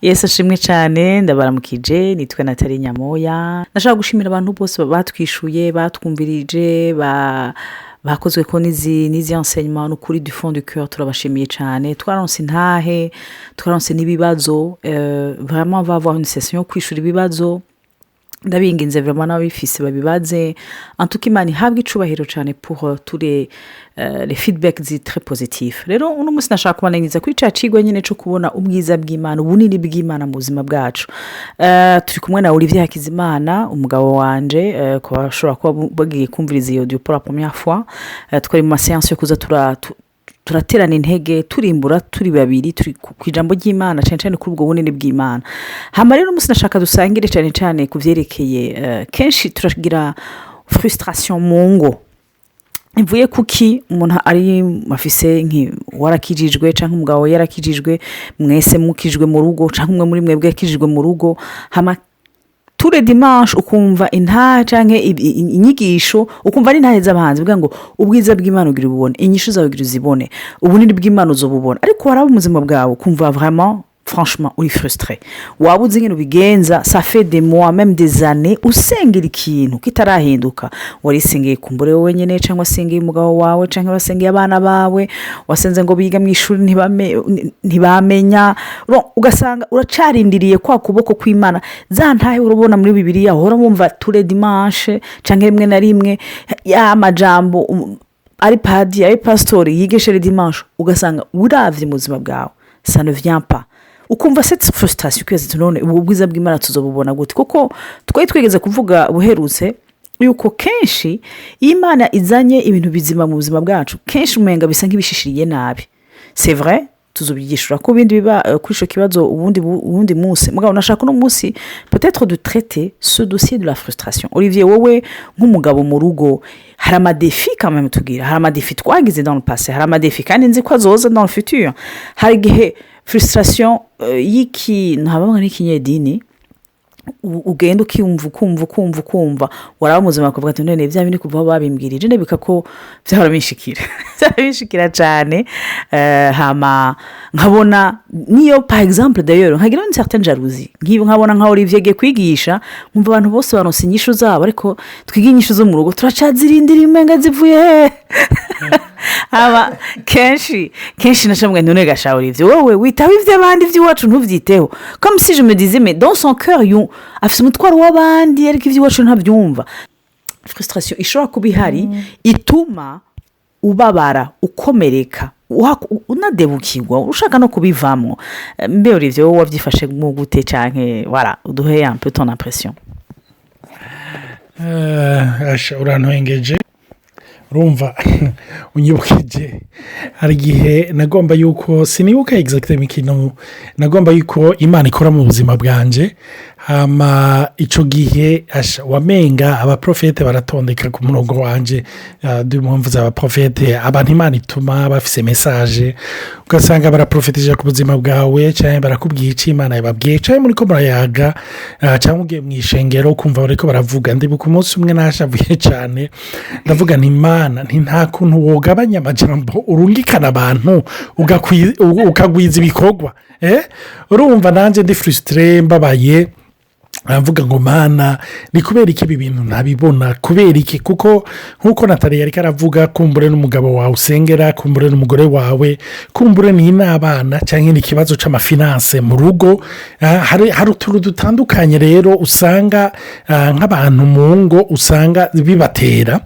Yesu ashimwe cyane ndabaramukije nitwe Nathalie Nyamoya nashaka gushimira abantu bose batwishuye batwumvirije bakozwe ko nizi enseignement n'ukuri du fond du cœur turabashimiye cyane twaronse intahe twaronse n'ibibazo vraiment va avoir une session yo kwishura ibibazo ndabinginze vraiment n'abifise babibaze en tout cas Imana ihabwe icubahiro cyane pour tous les feedbacks très positifs rero uno munsi nashaka kubanengiza kuri ca cigwa nyene cyo kubona ubwiza bw'Imana ubunini bw'Imana mu buzima bwacu turi kumwe na Olivier Hakizimana umugabo wanje ko bashobora kuba bagiye kumviriza iyo audio pour la première fois twari mu séance yo kuza turaterana intege turimbura turi babiri turi ku ijambo ry'Imana cyane kuri ubwo bunini bw'Imana hama rero umunsi nashaka dusangire cyane kuvyerekeye kenshi turagira frustration mu ngo ivuye kuki umuntu ari afise warakijijwe canke umugabo yarakijijwe mwese mukijwe mu rugo canke umwe muri mwebwe yakijijwe mu rugo hama tous les dimanches ukumva intaha canke inyigisho ukumva ari intahe z'abahanzi bivuga ngo ubwiza bw'Imana ugira ububone inyishu zawe ugira uzibone ubunini bw'Imana uzobubona ariko waraba ubuzima bwawe ukumva vraiment franchement uri frustré wabuze ingene ubigenza ça fait des mois même des années usengera ikintu kitarahinduka warisengeye kumbure wowe nyene cyangwa wasengeye umugabo wawe cyangwa wasengeye abana bawe wasenze ngo biga mu ishuri ntibamenya ugasanga uracarindiriye kwa kuboko kw'Imana za ntahe urubona muri Bibiliya hora wumva tous les dimanches cyangwa rimwe na rimwe ya majambo ari padi ari pastori yigeshe les dimanches ugasanga uravye mu buzima bwawe ça ne vient pas ukumva cette frustration kwezi tunone ubwiza bw'Imana tuzobubona gute kuko twigeze kuvuga buherutse yuko kenshi Imana izanye ibintu bizima mu buzima bwacu kenshi umenga bisa nk'ibishishiriye nabi c'est vrai tuzobigishura ko bindi biba kuri ico kibazo ubundi munsi mugabo nashaka no munsi peut-être de traiter ce dossier de la frustration Olivier wowe nk'umugabo mu rugo hari amadefi quand même tugira hari amadefi twagize dans le passé hari amadefi kandi nzi ko azoza dans le futur hari gihe frustration y'iki ntabanga n'ikinyedini ugenda ukumva waraba muzima kuvuga ati none bya bindi kuva babimbwirije ndebika ko byarabishikira cyane hama nkabona niyo par exemple d'ailleurs nkagira une certaine jalousie nkabona nka Olivier giye kwigisha nkumva abantu bose baronse inyishu zabo ariko twiga inyishu zo mu rugo turacazirindira imenga zivuye haba kenshi nashamwe none gasha Olivier wowe witaho ivy'abandi vy'iwacu ntuvyiteho comme si je me disais mais dans son cœur afise umutwaro w'abandi ariko ivy'iwacu ntabyumva frustration ishobora kuba ihari ituma ubabara ukomereka unadebukirwa ushaka no kubivamo mbe Olivier wowe wavyifashe mu gute canke voilà uduhe un peu ton impression uranwengeje urumva unyibukije hari gihe nagomba yuko sinibuka exactement ikintu nagomba yuko Imana ikora mu buzima bwanje hama ico gihe wamenga abaprofete baratondeka ku murongo wanje mpamvu z'abaprofete abantu Imana ituma bafise message ugasanga baraprofetije ku buzima bwawe cyangwa barakubwiye icyo Imana yababwiye cyangwa muri ko murayaga cyangwa ugiye mu ishengero kumva bariko baravuga ndibuka umunsi umwe nashavuye cyane ndavuga nti Imana nta kuntu wogabanya amajambo urungikana abantu ukagwiza ibikorwa urumva nanje ndi frustré mbabaye avuga ngo Mana ni kubera iki ibi bintu ntabibona kubera iki kuko nkuko Nathalie yari karavuga kumbure n'umugabo wawe usengera kumbure n'umugore wawe kumbure n'abana cyangwa n'ikibazo c'amafinance mu rugo hari utuntu dutandukanye rero usanga nk'abantu mu ngo usanga bibatera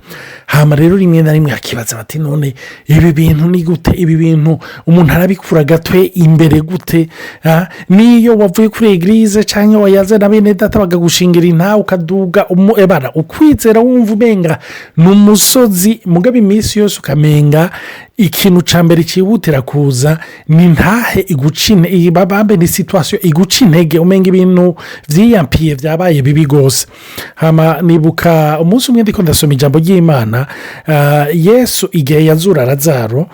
hama rero rimwe na rimwe akibaza bati none ibi bintu ni gute ibi bintu umuntu arabikura gatwe imbere gute niyo wavuye kuri eglise cyangwa wayaze na bene data bagagushingira intawe ukaduga ebara ukwizera wumva umenga n'umusozi mugabe iminsi yose ukamenga ikintu ca mbere cibutira kuza ni ntahe igucine ibabambe ni situation iguca intege umenga ibintu vyiyampiye vyabaye bibi gose hama nibuka umunsi umwe ndiko ndasoma ijambo ry'Imana Yesu igihe yazura Lazaro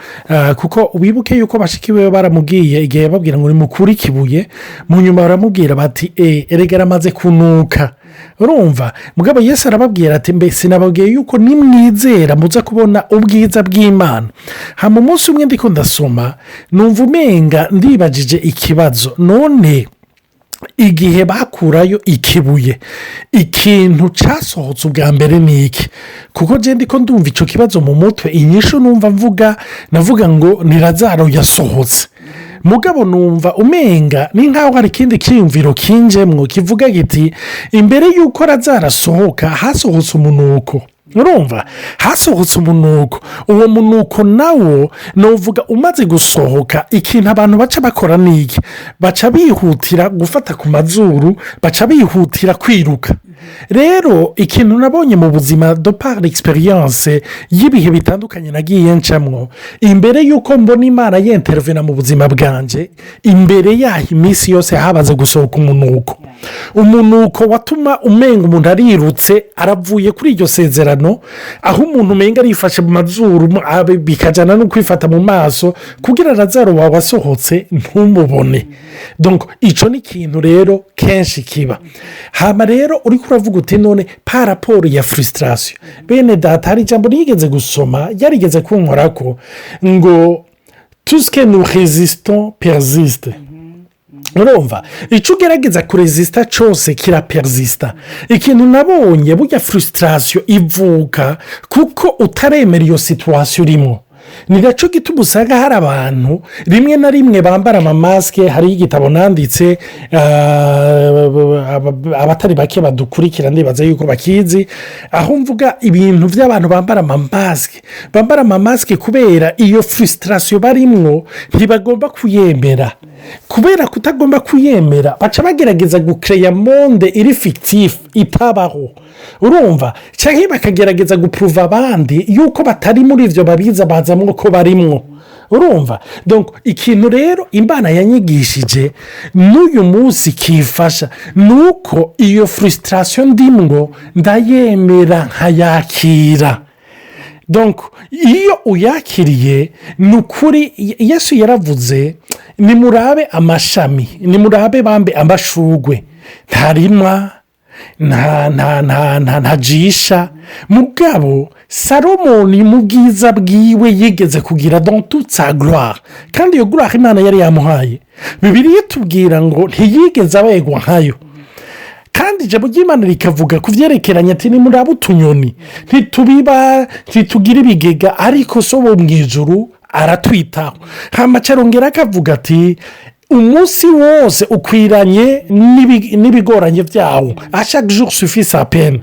kuko wibuke yuko bashikiwe baramubwiye igihe babwira ngo ni mukuri ikibuye mu nyuma baramubwira bati erega ramaze kunuka urumva mugabo Yesu arababwira ati mbese nababwiye yuko nimwizera muza kubona ubwiza bw'Imana hama umunsi umwe ndiko ndasoma numva umenga ndibajije ikibazo none igihe bakurayo ikibuye ikintu cyasohotse ubwa mbere ni iki kuko ngende ko ndumva icyo kibazo mu mutwe inyishu numva navuga ngo ni Lazaro yasohotse mugabo numva umenga ni nk'aho hari ikindi cyiyumviro kinjemwo kivuga giti imbere y'uko Lazaro asohoka hasohotse umunuko urumva hasohotse umunuko uwo munuko nawo nuvuga umaze gusohoka ikintu abantu baca bakora n'iki baca bihutira gufata ku mazuru baca bihutira kwiruka rero ikintu nabonye mu buzima de par experience y'ibihe bitandukanye nagiye ncamwo imbere y'uko mbona Imana yentervena mu buzima bwanjye imbere yaho iminsi yose habaze gusohoka umunuko watuma umenga umuntu arirutse aravuye kuri iryo sezerano aho umuntu umenga arifashe mu mazuru bikajyana no kwifata mu maso kugira Lazaro wawe asohotse ntumubone donc icyo ni ikintu rero kenshi kiba hama rero uri kuravuga uti none pa raporo ya frustration bene data hari ijambo nigeze gusoma yarigeze kunkora ko ngo tout ce que nous résistons persiste urumva icyo ugerageza kurezisita cyose kiraperizisita ikintu nabonye burya frustration ivuka kuko utaremera iyo situwasiyo urimo ni nacyo gituma usanga hari abantu rimwe na rimwe bambara amamasike hariho igitabo nanditse abatari bake badukurikira ndibaza yuko bakizi aho mvuga ibintu by'abantu bambara amamasike kubera iyo frustration barimwo ntibagomba kuyemera kubera kutagomba kuyemera baca bagerageza gukereya monde iri fictif itabaho urumva cyangwa bakagerageza gupuruva abandi yuko batari muri ibyo babiza bazamwo ko barimwo urumva donc ikintu rero Imana yanyigishije n'uyu munsi kifasha ni uko iyo frustration ndimwo ndayemera nkayakira donc iyo uyakiriye ni ukuri Yesu yaravuze nimurabe amashami nimurabe bambe amashugwe ntarima ntajisha mugabo Salomoni mu bwiza bwiwe yigeze kugira dans toute sa gloire kandi iyo gloire Imana yari yamuhaye Bibiliya itubwira ngo ntiyigeze abegwa nkayo kandi ijambo ry'Imana rikavuga ku byerekeranye ati nimurabe utunyoni ntitugira ibigega ariko so bo mu ijuru aratwitaho hamacarongera akavuga ati umunsi wose ukwiranye n'ibigoranye byawo a chaque jour suffit sa peine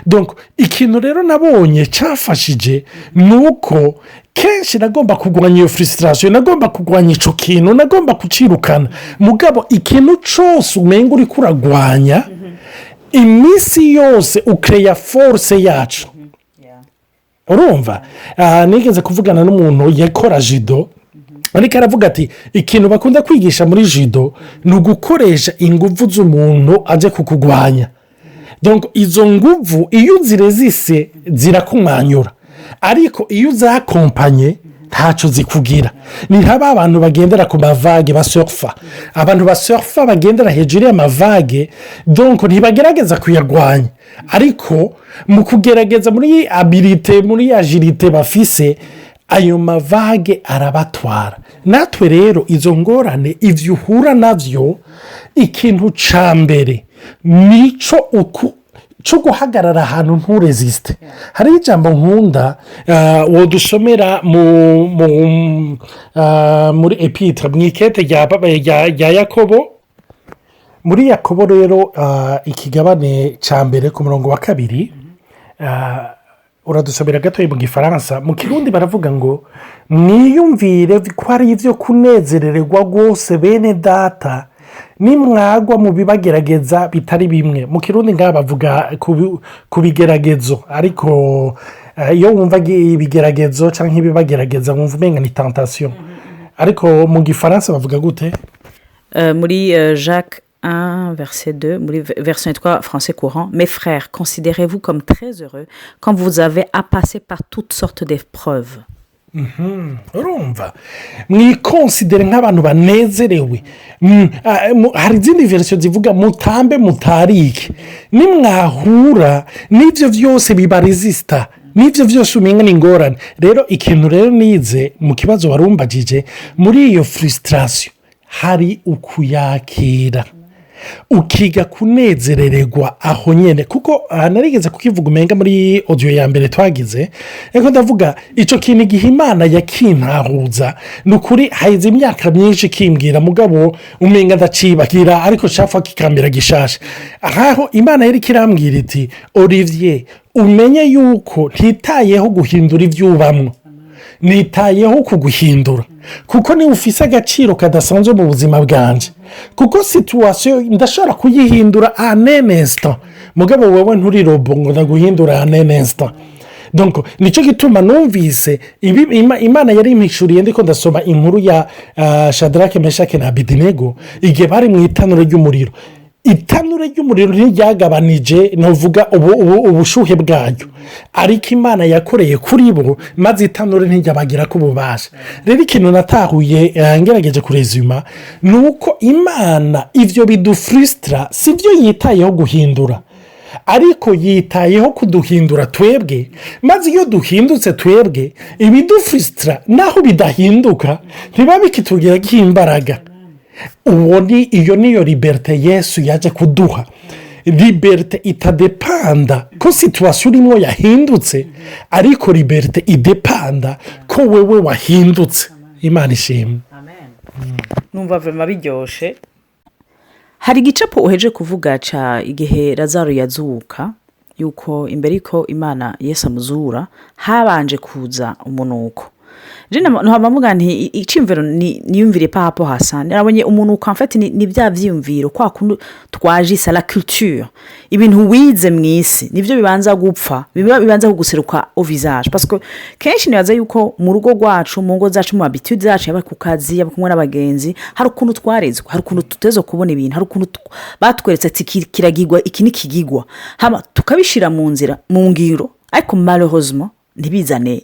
donc ikintu rero nabonye cyafashije ni uko kenshi nagomba kurwanya iyo frustration nagomba kurwanya icyo kintu nagomba kucirukana mugabo ikintu cyose umenga uri kuragwanya iminsi yose ukereya force yacu urumva nigeze kuvugana n'umuntu yakora judo ariko aravuga ati ikintu bakunda kwigisha muri judo ni ugukoresha ingufu z'umuntu ajya kukugwanya donc izo nguvu iyo uzirezise zirakumanyura ariko iyo uzakompanye ntacyo zikugira ni nk'aba abantu bagendera ku mavage basurfa abantu basurfa bagendera hejuru y'amavage donc ntibagerageza kuyarwanya ariko mu kugerageza muri abilite muri agilite bafise ayo mavage arabatwara natwe rero izo ngorane ibyo uhura nabyo ikintu cya mbere nicyo cyo guhagarara ahantu nturezisite hariho ijambo nkunda wodusomera muri epitire mu ikete rya Yakobo muri Yakobo rero ikigabane cya mbere ku murongo wa 2 uradusomera gatoya mu gifaransa mu kirundi baravuga ngo mwiyumvire ko ari ibyo kunezererwa rwose bene data nimwagwa mu bibagerageza bitari bimwe mu kirundi ngaha bavuga ku bigeragezo ariko iyo wumva ibigeragezo cyangwa ibibagerageza wumva umenga ni tentation ariko mu gifaransa bavuga gute muri Jacques 1, verset 2, version 3, français courant. Mes frères, considérez-vous comme très heureux quand vous avez à passer par toutes sortes d'épreuves. urumva mwikonsidere nk'abantu banezerewe hari izindi verisiyo zivuga mutambe mutarike nimwahura n'ibyo byose bibarizisita n'ibyo byose umenya ni ingorane rero ikintu rero nize mu kibazo warumbagije muri iyo frustration hari ukuyakira ukiga kunezerererwa aho nyine kuko narigeze kukivuga umenga muri audio ya mbere twagize ariko ndavuga icyo kintu igihe imana yakintahuza ni ukuri haheze imyaka myinshi kimbwira mugabo umenga ndacibagira ariko nshaka kikambera gishasha aho imana yari kirambwira iti Olivier umenye yuko ntitayeho guhindura ibyo ubamwo nitayeho kuguhindura kuko niba ufise agaciro kadasanzwe mu buzima bwanjye kuko situwasiyo ndashobora kuyihindura anenesita mugabo wowe nturi robo ngo ndaguhindura anenesita nicyo gituma numvise imana yari impishuriye ndiko ndasoma inkuru ya Shadarake Meshake na Abedenego igihe bari mu itanura ry'umuriro itanura ry'umuriro ntiryagabanije ntuvuga ubushuhe bwaryo ariko imana yakoreye kuri bo maze itanura ntiryabagira ko ububasha rero ikintu natahuye ngerageje kurezima ni uko imana ibyo bidufurusitira si byo yitayeho guhindura ariko yitayeho kuduhindura twebwe maze iyo duhindutse twebwe ibidufurusitira naho bidahinduka ntibiba bikitugiraho imbaraga iyo niyo liberite Yesu yaje kuduha liberite itadepanda ko situwasiyo urimo yahindutse ariko liberite idepanda ko wewe wahindutse imana ishimwe numva vema biryoshye hari igicapo uheje kuvuga ca igihe Lazaro yazuka yuko imbere ko imana Yesu amuzura habanje kuza umunuko ntabavuga nti icyumviro niyumvire papo hasa narabonye umunuko mfite ni bya byiyumviro kwa kundi twaje isa la culture ibintu wize mu isi nibyo bibanza gupfa bibanza kuguseruka au visage parce que kenshi nibaza yuko mu rugo rwacu mu ngo zacu mu habitude zacu yaba ku kazi yaba kumwe n'abagenzi hari ukuntu twarezwe hari ukuntu tutezo kubona ibintu hari ukuntu batweretse ati kiragirwa iki nikigigwa hama tukabishira mu nzira mu ngiro ariko malheureusement ntibizane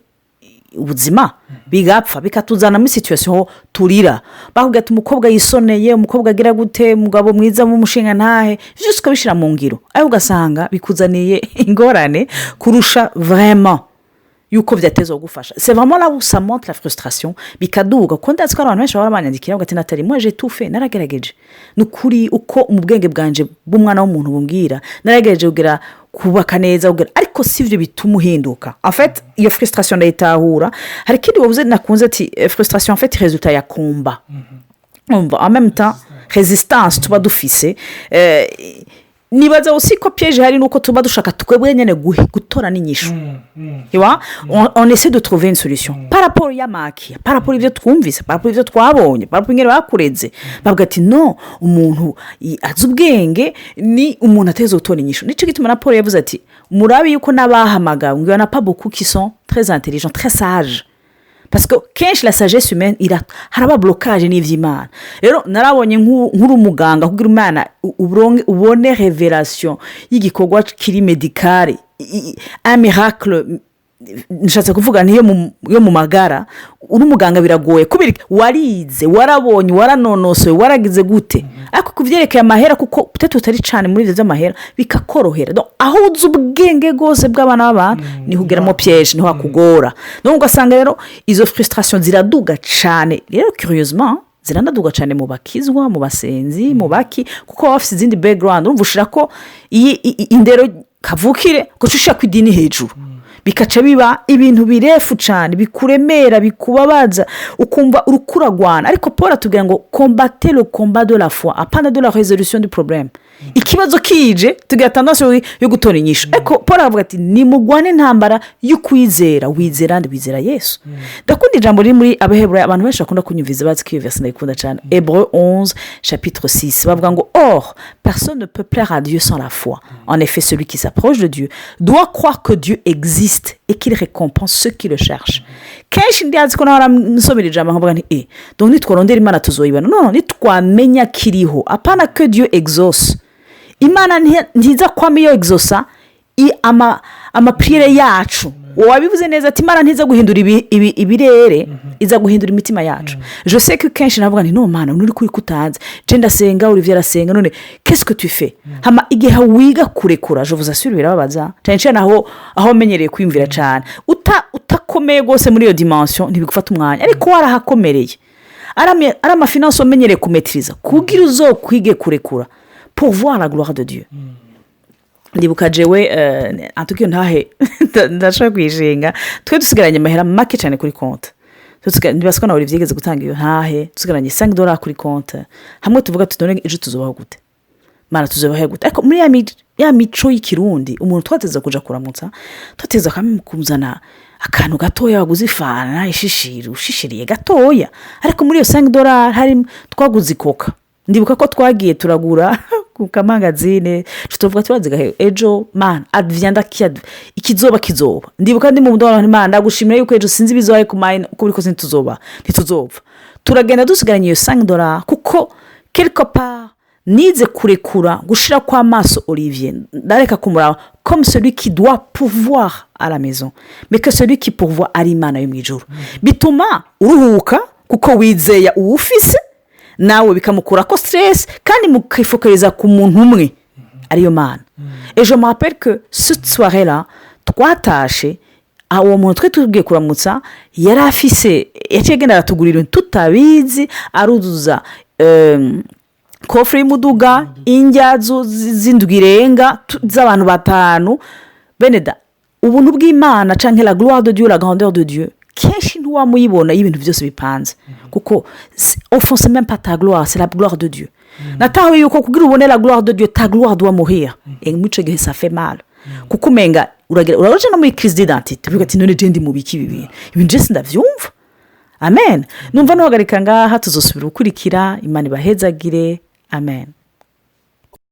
ubuzima bigapfa bikatuzana muri situwasiyo turira bakubwira ati umukobwa yisoneye umukobwa agira gute umugabo mwiza w'umushinga ntahe byose ukabishyira mu ngiro ariko ugasanga bikuzaniye ingorane kurusha vraiment yuko byateza gufasha c'est vraiment là où ça montre la frustration bikaduga kuko ndazi ko abantu benshi baba banyandikira bagati natari moi j'ai tout fait naragerageje nukuri uko mu bwenge bwanje bw'umwana w'umuntu bumbwira naragerageje kugira kubaka neza ariko sivyo bituma uhinduka en fait iyo frustration ndayitahura hari kindi wabuze nakunze ati frustration en fait résultat ya combat en même temps résistance tuba dufise nibaza aussi ko piège hari nuko tuba dushaka twebwe nyene gutora n'inyisho on essaie de trouver une solution par rapport ya maki par rapport ivyo twumvise par rapport ivyo twabonye par rapport ingero bakureze bavuga ati no umuntu azubwenge ni umuntu ateze gutora inyisho nico gituma na Paul yavuze ati murabi yuko nabahamagawe ngo yana pas beaucoup qui sont très intelligents très sages parce que kenshi la sagesse humaine haraba blocage n'ivy'Imana rero narabonye nkuru muganga kugira Imana ubone révélation y'igikorwa kiri médical un miracle nshatse kuvuga niyo mu magara uri muganga biragoye kubera warize warabonye waranonosoye waragize gute ariko kuvyerekeye amahera kuko peut-être utari cyane muri ivyo amahera bikakorohera donc aho uzi ubwenge gose bw'abana b'abantu ni kugera mu piège niho akugora donc ugasanga rero izo frustration ziraduga cyane rero curieusement ziranaduga cyane mu bakizwa mu basenzi mu baki kuko bafite izindi background urumva ushira ko indero kavukire ko cushaka kwidini hejuru bikaca biba ibintu birefu cyane bikuremera bikubabaza ukumva urukuragwana ariko Paul atubwira ngo combattez le combat de la foi apana de la résolution du problème ikibazo kije tugira tendance yo gutora inyisho ariko Paul avuga ati ni mugwane intambara yo kwizera wizera ndi wizera Yesu ndakunda ijambo riri muri Abaheburayo abantu benshi bakunda kunyumviza bazi ko iyo verse ndayikunda cyane Hébreux 11 chapitre 6 bavuga ngo or personne ne peut plaire à Dieu sans la foi en effet celui qui s'approche de Dieu doit croire que Dieu existe et qu'il récompense ceux qui le cherchent kenshi ndiazi ko nawe nsomera ijambo nkavuga nti donc nitworondera Imana tuzoyibana no nitwamenya kiriho apana que Dieu exauce Imana ntiza kwama iyo exausa ama priere yacu wabivuze neza ati Imana ntiza guhindura ibirere iza guhindura imitima yacu je sais que kenshi navuga nti no Mana nuri kuri kutanze je ndasenga Olivier arasenga none qu'est-ce que tu fais hama igihe wiga kurekura je vous assure birababaza cyane aho menyereye kwimvira cyane utakomeye gose muri iyo dimension ntibigufata umwanya ariko warahakomereye arama finance omenyereye kumetriza kugira uzokwige kurekura pour voir la gloire de Dieu. ndibuka jewe antukiyo ntahe ndashaka kwishinga twe dusigaranye amahera make cyane kuri konti ntibaswa nawe byigeze gutanga iyo ntahe dusigaranye $5 kuri konti hamwe tuvuga tutone ejo tuzobaho gute mana tuzobaho gute ariko muri ya mico y'ikirundi umuntu twateza kuja kuramutsa twateza kamukuzana akantu gatoya waguze ifana ushishiriye gatoya ariko muri iyo $5 hari twaguze ikoka ndibuka ko twagiye turagura ku kamangazine tuvuga tubaziga ejo man advienda kiad ikizoba ndibuka ndi mu mudoro man ndagushimira yuko ejo sinzi bizobaye ku mine uko biko ntituzova turagenda dusigaranye iyo $5 kuko quelque part nize kurekura gushira kwa maso Olivier ndareka kumura comme celui qui doit pouvoir à la maison mais que celui qui pourvoit ari Imana yo mwijuru bituma uruhuka kuko wizeye uwufise nawe bikamukura ko stress kandi mukifokaliza ku muntu umwe ariyo Mana. Et je me rappelle que cette soirée là twatashe aho muntu twe tugiye kuramutsa yari afise yacegenda aratugurira tutabizi aruzuza kofre y'umuduga injyazo zindwirenga z'abantu batanu beneda ubuntu bw'Imana canke la gloire de Dieu la grandeur de Dieu kenshi ntiwamuyibona y'ibintu byose bipanze kuko au fond c'est même pas ta gloire c'est la gloire de Dieu natawe yuko kugira ubone la gloire de Dieu ta gloire doit mourir et muco gihe ça fait mal kuko menga uraje no muri crise d'identité bivuga ati none je ndi mu biki bibi ibintu je sindavyumva amen numva nohagarika ngaha tuzosubira ukurikira Imana ibahezagire amen.